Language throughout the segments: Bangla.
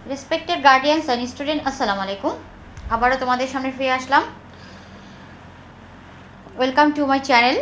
রেসপেক্টেড গার্ডিয়ানস অ্যান্ড স্টুডেন্ট, আসসালামু আলাইকুম। আবারও তোমাদের সামনে ফিরে আসলাম। Welcome to my channel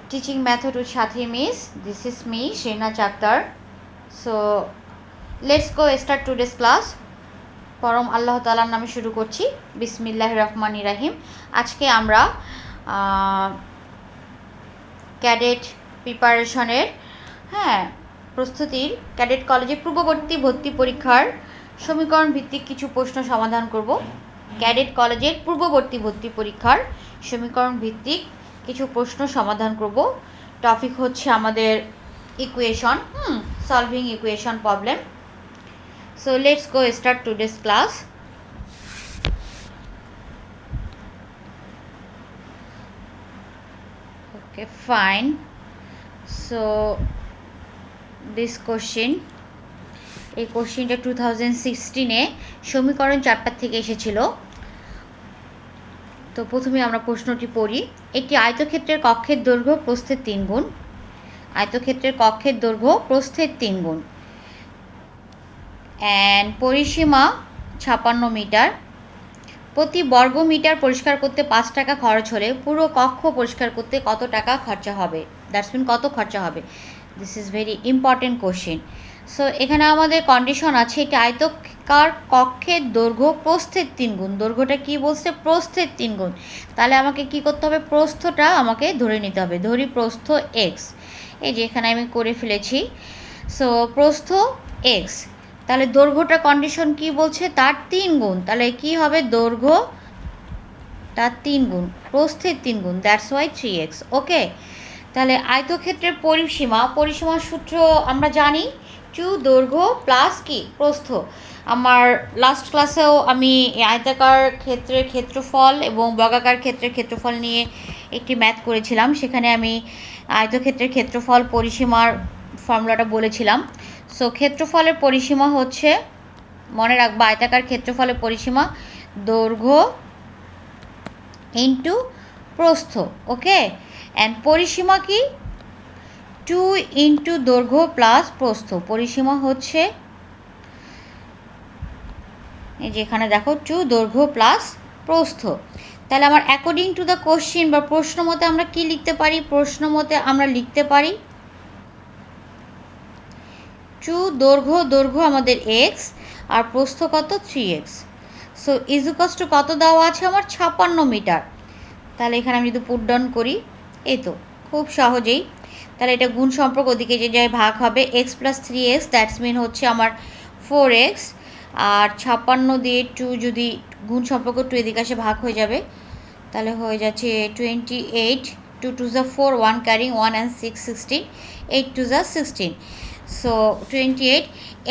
teaching method with Sathi miss. This is me Shena Chaktar. So let's go start today's class. পরম আল্লাহ তাআলার নামে শুরু করছি। বিসমিল্লাহির রহমানির রহিম। আজকে আমরা ক্যাডেট প্রিপারেশনের প্রস্তুতির ক্যাডেট কলেজে পূর্ববর্তী ভর্তি পরীক্ষার সমীকরণ ভিত্তিক কিছু প্রশ্ন সমাধান করব। ক্যাডেট কলেজের পূর্ববর্তী ভর্তি পরীক্ষার সমীকরণ ভিত্তিক কিছু প্রশ্ন সমাধান করব। টপিক হচ্ছে আমাদের equation, solving equation problem. So let's go start today's class. Okay, fine. So this question, এই কোশ্চেনটা 2016-এ সমীকরণ 4টা থেকে এসেছিল। তো প্রথমে আমরা প্রশ্নটি পড়ি। একটি আয়তক্ষেত্রের কক্ষের দৈর্ঘ্য প্রস্থের 3 গুণ। আয়তক্ষেত্রের কক্ষের দৈর্ঘ্য প্রস্থের 3 গুণ অ্যান্ড পরিসীমা 56 মিটার। প্রতি বর্গ মিটার পরিষ্কার করতে 5 টাকা খরচ হলে পুরো কক্ষ পরিষ্কার করতে কত টাকা খরচা হবে? দ্যাটস মিন কত খরচা হবে? This is very important question. So এখানে আমাদের কন্ডিশন আছে, একটি আয়তকার কক্ষের দৈর্ঘ্য প্রস্থের 3 গুণ। দৈর্ঘ্যটা কি বলছে? প্রস্থের 3 গুণ। তাহলে আমাকে কি করতে হবে? প্রস্থটা আমাকে ধরে নিতে হবে। ধরি প্রস্থ এক্স, এই যে এখানে আমি করে ফেলেছি। সো প্রস্থ এক্স, তাহলে দৈর্ঘ্যটা কন্ডিশন কি বলছে? তার 3 গুণ। তাহলে কি হবে? দৈর্ঘ্য তার 3 গুণ, প্রস্থের 3 গুণ, দ্যাটস ওয়াই 3x। ওকে, তাহলে আয়তক্ষেত্রের পরিসীমার সূত্র আমরা জানি, দৈর্ঘ্য প্লাস কি? প্রস্থ। আমার লাস্ট ক্লাসেও আমি আয়তাকার ক্ষেত্রের ক্ষেত্রফল এবং বর্গাকার ক্ষেত্রের ক্ষেত্রফল নিয়ে একটি ম্যাথ করেছিলাম। সেখানে আমি আয়তক্ষেত্রের ক্ষেত্রফল পরিসীমার ফর্মুলাটা বলেছিলাম। সো ক্ষেত্রফলের পরিসীমা হচ্ছে, মনে রাখবা, আয়তাকার ক্ষেত্রফলের পরিসীমা দৈর্ঘ্য ইন্টু প্রস্থ। ওকে, অ্যান্ড পরিসীমা কি? 2 ইন্টু দৈর্ঘ্য প্লাস প্রস্থ। পরিসীমা হচ্ছে এই যে এখানে দেখো 2 দৈর্ঘ্য প্লাস প্রস্থ। তাহলে আমার অ্যাকর্ডিং টু দ্য কোশ্চেন বা প্রশ্ন মতে আমরা কি লিখতে পারি? প্রশ্ন মতে আমরা লিখতে পারি 2 দৈর্ঘ্য আমাদের এক্স আর প্রস্থ কত? 3x। সো ইজুকাস টু কত দেওয়া আছে আমার? 56 মিটার। তাহলে এখানে আমি যদি পুট ডাউন করি, এই তো খুব সহজেই। তাহলে এটা গুণ সম্পর্ক ওদিকে যে যায় ভাগ হবে, x plus 3x, that's mean হচ্ছে আমার 4x। আর 56 দিয়ে 2 যদি গুণ সম্পর্ক 2 এদিকে আসে ভাগ হয়ে যাবে, তাহলে হয়ে যাচ্ছে 28। 2 2 যা 4, 1 ক্যারিং 1 অ্যান্ড 6 16, 8 2 যা 16। সো 28।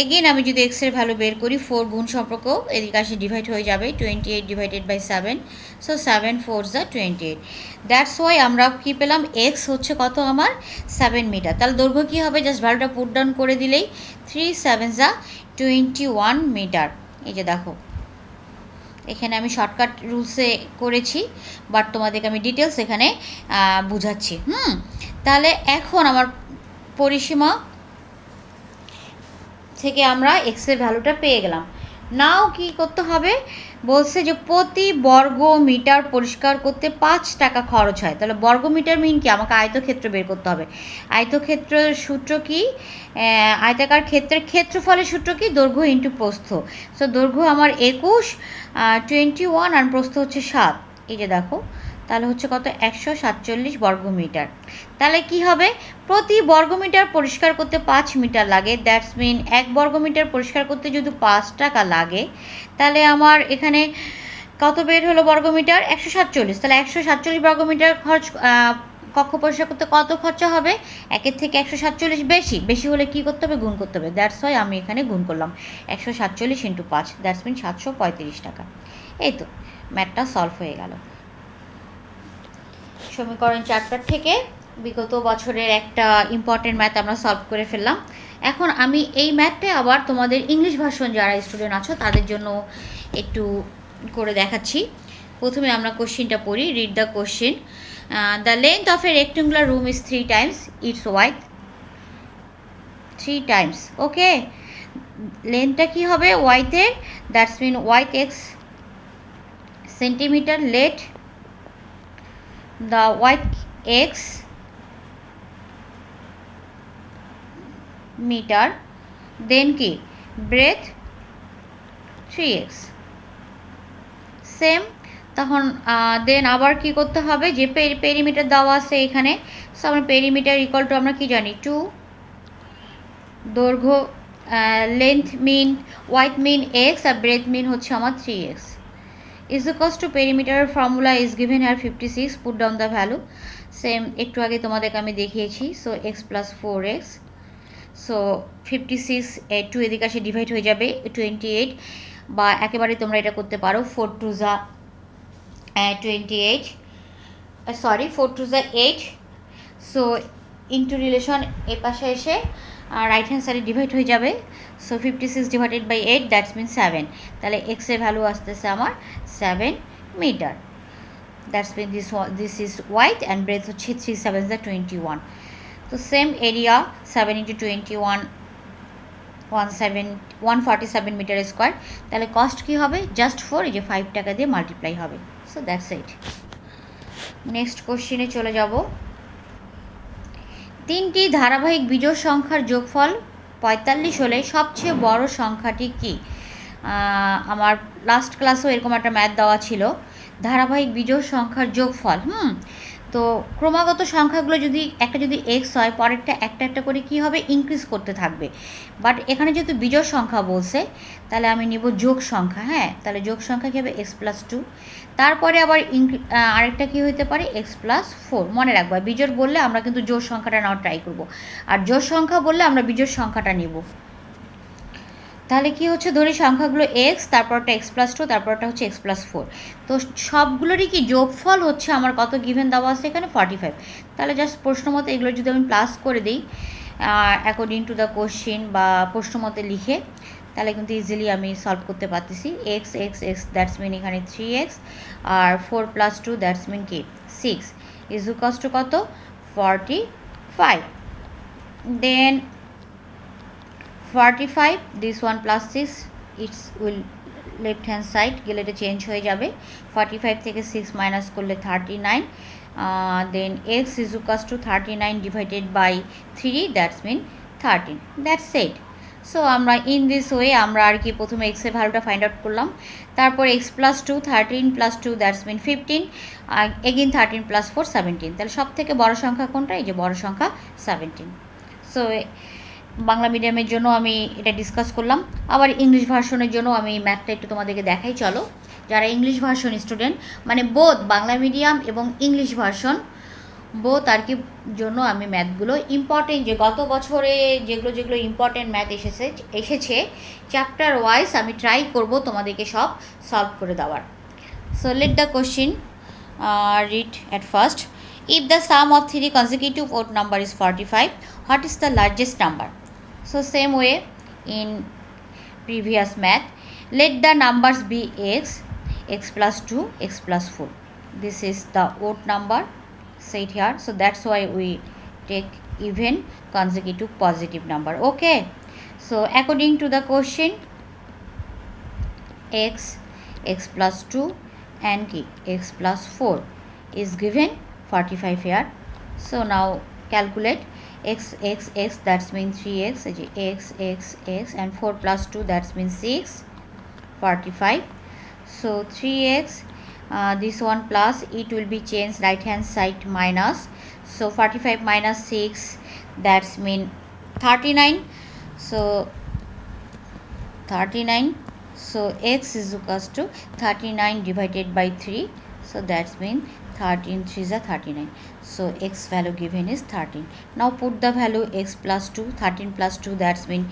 এগেন আমি যদি এক্সের ভ্যালু বের করি, 4 গুণ সম্পর্ক এদিকে আসে ডিভাইড হয়ে যাবে, 28 ডিভাইডেড বাই 7। সো 7 4 যা 28। দ্যাটস ওয়াই আমরা কী পেলাম? এক্স হচ্ছে কত আমার? 7 মিটার। তাহলে দৈর্ঘ্য কী হবে? জাস্ট ভ্যালুটা পুট ডাউন করে দিলেই 3 7 যা 21 মিটার। এই যে দেখো, এখানে আমি শর্টকাট রুলসে করেছি, বাট তোমাদেরকে আমি ডিটেলস এখানে বুঝাচ্ছি। তাহলে এখন আমার পরিসীমা থেকে আমরা এক্সের ভ্যালুটা পেয়ে গেলাম। নাও কি করতে হবে? বলছে যে প্রতি বর্গ মিটার পরিষ্কার করতে 5 টাকা খরচ হয়। তাহলে বর্গ মিটার মিন কি? আমাকে আয়তক্ষেত্র বের করতে হবে। আয়তক্ষেত্রের সূত্র কি? আয়তাকার ক্ষেত্রের ক্ষেত্রফলের সূত্র কি? দৈর্ঘ্য ইন্টু প্রস্থ। সো দৈর্ঘ্য আমার 21, 21 আর প্রস্থ হচ্ছে 7। এই যে দেখো, তাহলে হচ্ছে কত? 147 বর্গমিটার। তাহলে কি হবে? প্রতি বর্গমিটার পরিষ্কার করতে 5 মিটার লাগে, দ্যাটস মিন 1 বর্গমিটার পরিষ্কার করতে যদি 5 টাকা লাগে, তাহলে আমার এখানে কত বের হলো বর্গমিটার? 147। তাহলে 147 বর্গমিটার কক্ষ পরিষ্কার করতে কত খরচা হবে? 1-এর থেকে 147 বেশি হলে কী করতে হবে? গুণ করতে হবে। দ্যাটস ওয়াই আমি এখানে গুণ করলাম 147 ইন্টু 5, দ্যাটস মিন 735 টাকা। এই তো ম্যাথটা সলভ হয়ে গেল। সমীকরণ 4টার থেকে বিগত বছরের একটা ইম্পর্টেন্ট ম্যাথ আমরা সলভ করে ফেললাম। এখন আমি এই ম্যাথটা আবার তোমাদের ইংলিশ ভার্সন যারা স্টুডেন্ট আছো তাদের জন্য একটু করে দেখাচ্ছি। প্রথমে আমরা কোশ্চেনটা পড়ি। Read the question. The length of a rectangular room is 3 times it's wide 3 times. Okay, লেন্থটা কী হবে ওয়াইথের, that's mean width x centimetre, let the width x metre, then কি ব্রেথ 3x। সেম তখন দেন আবার কি করতে হবে, যে পেরিমিটার দেওয়া আছে এখানে, সো আমরা পেরিমিটার ইকুয়াল টু আমরা কি জানি 2, দৈর্ঘ্য length mean width mean X আর ব্রেথ মিন হচ্ছে আমার 3x is equals to perimeter formula is given আর 56, put down the value. Same একটু আগে তোমাদেরকে আমি দেখিয়েছি, so x plus 4x, so 56 to এদিকে আসে ডিভাইড হয়ে যাবে 28, বা একেবারে তোমরা এটা করতে পারো 4 টু যা 28, সরি 4 টু যা 8, সো ইন্টু রিলেশন এ পাশে এসে রাইট হ্যান্ড সাইডে ডিভাইড হয়ে যাবে, so 56 divided by 8 that's mean 7, তাহলে এক্সের ভ্যালু আসতেছে আমার 7 metre. That's mean this is wide and breadth হচ্ছে 3 7 21, তো same area 7 into 21 147 metre square, তাহলে কস্ট কী হবে, জাস্ট ফর এই যে 5 টাকা দিয়ে মাল্টিপ্লাই হবে। So that's it. নেক্সট কোশ্চেনে চলে যাব। তিনটি ধারাবাহিক বিজোড় সংখ্যার যোগফল 45 হলে সবচেয়ে বড় সংখ্যাটি কি? আমার লাস্ট ক্লাসেও এরকম একটা ম্যাথ দেওয়া ছিল, ধারাবাহিক বিজোড় সংখ্যার যোগফল। তো ক্রমাগত সংখ্যাগুলো যদি একটা যদি এক্স হয়, পরেরটা একটা একটা করে কি হবে, ইনক্রিজ করতে থাকবে। বাট এখানে যেহেতু বিজোড় সংখ্যা বলছে, তাহলে আমি নিব যোগ সংখ্যা। হ্যাঁ, তাহলে যোগ সংখ্যা কী হবে, এক্স প্লাস 2, তারপরে আবার আরেকটা কী হতে পারে, এক্স প্লাস 4। মনে রাখবা, বিজোড় বললে আমরা কিন্তু জোড় সংখ্যাটা নেওয়ার ট্রাই করব, আর জোড় সংখ্যা বললে আমরা বিজোড় সংখ্যাটা নিব। তাহলে কি হচ্ছে, ধরি সংখ্যাগুলো এক্স, তারপরটা এক্স প্লাস 2, তারপরটা হচ্ছে এক্স প্লাস 4, তো সবগুলোরই কি যোগফল হচ্ছে আমার কত গিভেন দেওয়া আছে এখানে 45। তাহলে জাস্ট প্রশ্ন মতে এগুলো যদি আমি প্লাস করে দিই অ্যাকর্ডিং টু দ্য কোশ্চিন বা প্রশ্ন মতে লিখে, তাহলে কিন্তু ইজিলি আমি সলভ করতে পারতেছি। X X X that's mean এখানে 3x, আর 4 প্লাস 2 দ্যাটস মিন কি 6 ইজ ইকুয়ালস টু কত 45। দেন 45, this one plus 6, it's will left hand side গেলে এটা চেঞ্জ হয়ে যাবে, 45 থেকে 6 মাইনাস করলে 39, then x is equals to 39 divided by 3, that's mean 13, that's it. So আমরা ইন দিস ওয়ে আমরা আর কি প্রথমে এক্সের ভ্যালুটা ফাইন্ড আউট করলাম, তারপর X plus 2 13 plus 2 that's mean 15, again 13 plus 4 17, তাহলে সব থেকে বড় সংখ্যা কোনটা, এই যে বড় সংখ্যা 17। সো বাংলা মিডিয়ামের জন্য আমি এটা ডিসকাস করলাম, আবার ইংলিশ ভার্সনের জন্য আমি ম্যাথটা একটু তোমাদেরকে দেখাই চলো। যারা ইংলিশ ভার্সন স্টুডেন্ট, মানে বোথ বাংলা মিডিয়াম এবং ইংলিশ ভার্সন বোথ আর কি জন্য আমি ম্যাথগুলো ইম্পর্টেন্ট, যে গত বছরে যেগুলো যেগুলো ইম্পর্টেন্ট ম্যাথ এসেছে চ্যাপ্টার ওয়াইজ আমি ট্রাই করব তোমাদেরকে সব সলভ করে দেওয়ার। So let the question read at first. If the sum of 3 consecutive odd number is 45, what is the largest number? So same way in previous math, let the numbers be x, x plus 2, x plus 4. This is the odd number said here, so that's why we take even consecutive positive number. Okay, so according to the question, x, x plus 2 and x plus 4 is given 45 here. So now calculate x x x, that's means 3x, x x x, and 4 plus 2 that's means 6, 45. So 3x, this one plus, it will be changed right hand side minus, so 45 minus 6 that's mean 39, so 39, so x is equals to 39 divided by 3, so that's mean 13 3s are 39, so x value given is 13. Now put the value x plus 2, 13 plus 2 that's mean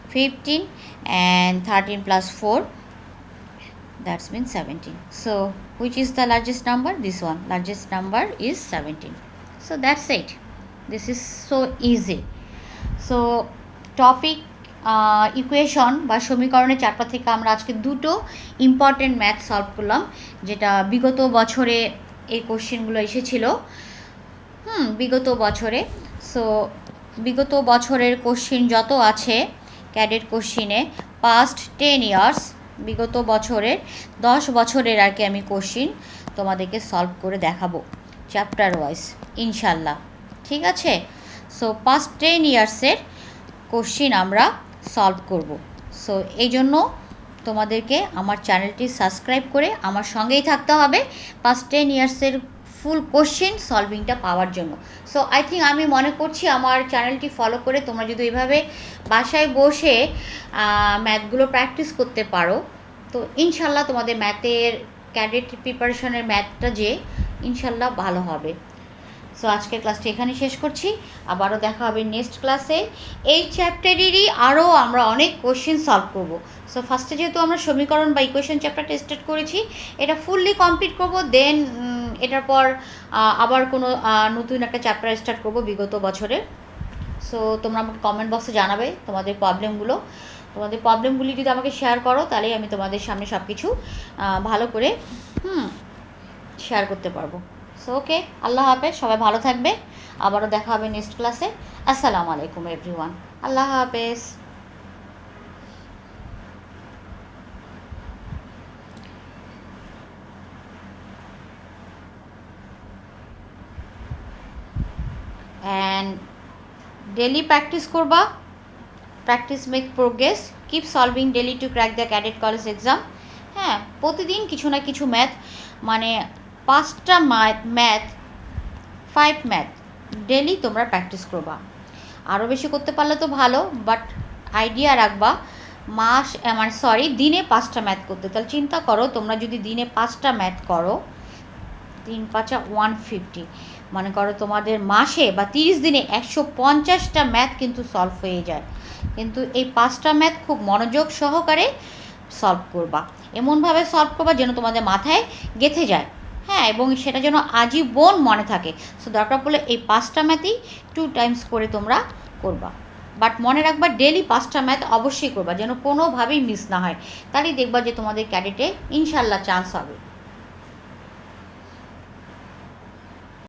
15, and 13 plus 4 that's mean 17. So which is the largest number? This one, largest number is 17. So that's it, this is so easy. So topic equation বা সমীকরণের চ্যাপ্টার থেকে আমরা আজকে দুটো ইম্পর্টেন্ট ম্যাথ সলভ করলাম, যেটা বিগত বছরে এই কোশ্চেনগুলো এসেছিল বিগত বছরে। সো বিগত বছরের কোশ্চেন যত আছে ক্যাডেট কোশ্চিনে পাস্ট 10 ইয়ার্স, বিগত বছরের 10 বছরের আর কি আমি কোশ্চিন তোমাদেরকে সলভ করে দেখাবো চ্যাপ্টার ওয়াইজ ইনশাল্লাহ। ঠিক আছে, সো পাস্ট 10 ইয়ার্সের কোশ্চিন আমরা সলভ করব। সো এই জন্য তোমাদেরকে আমার চ্যানেলটি সাবস্ক্রাইব করে আমার সঙ্গেই থাকতে হবে পাস্ট 10 ইয়ার্সের ফুল কোশ্চেন সলভিংটা পাওয়ার জন্য। সো আই থিঙ্ক আমি মনে করছি আমার চ্যানেলটি ফলো করে তোমরা যদি এইভাবে বাসায় বসে ম্যাথগুলো প্র্যাকটিস করতে পারো, তো ইনশাল্লাহ তোমাদের ম্যাথের ক্যাডেট প্রিপারেশনের ম্যাথটা যে ইনশাল্লাহ ভালো হবে। সো আজকের ক্লাসটি এখানে শেষ করছি, আবারও দেখা হবে নেক্সট ক্লাসে। এই চ্যাপ্টারেরই আরও আমরা অনেক কোশ্চেন সলভ করব। সো ফার্স্টে যেহেতু আমরা সমীকরণ বা ইকুয়েশন চ্যাপ্টারটা স্টার্ট করেছি, এটা ফুললি কমপ্লিট করব, দেন এটার পর আবার কোনো নতুন একটা চ্যাপ্টার স্টার্ট করব বিগত বছরের। সো তোমরা আমাকে কমেন্ট বক্সে জানাবে তোমাদের প্রবলেমগুলি যদি আমাকে শেয়ার করো, তাহলেই আমি তোমাদের সামনে সব কিছু ভালো করে শেয়ার করতে পারবো। সো ওকে, আল্লাহ হাফেজ, সবাই ভালো থাকবে, আবারও দেখা হবে নেক্সট ক্লাসে। আসসালামু আলাইকুম এভরিওয়ান, আল্লাহ হাফেজ। অ্যান্ড ডেলি প্র্যাকটিস করবা, practice make progress, keep solving daily two crack the cadet college exam. হ্যাঁ, প্রতিদিন কিছু না কিছু ম্যাথ, মানে 5টা ম্যাথ 5 ম্যাথ ডেলি তোমরা প্র্যাকটিস করবা। আরও বেশি করতে পারলে তো ভালো, বাট আইডিয়া রাখবা দিনে 5টা ম্যাথ করতে। তাহলে চিন্তা করো, তোমরা যদি দিনে 5টা ম্যাথ করো, 3 5 150, মনে করো তোমাদের মাসে বা 30 দিনে 150টা ম্যাথ কিন্তু সলভ হয়ে যায়। কিন্তু এই 5টা ম্যাথ খুব মনোযোগ সহকারে সলভ করবা, এমনভাবে সলভ করবা যেন তোমাদের মাথায় গেঁথে যায়। হ্যাঁ, এবং সেটা যেন আজীবন মনে থাকে। সো দরকার পড়লে এই 5টা ম্যাথই 2 টাইমস করে তোমরা করবা, বাট মনে রাখবা ডেলি 5টা ম্যাথ অবশ্যই করবা, যেন কোনোভাবেই মিস না হয়। তাহলেই দেখবা যে তোমাদের ক্যাডেটে ইনশাল্লাহ চান্স হবে।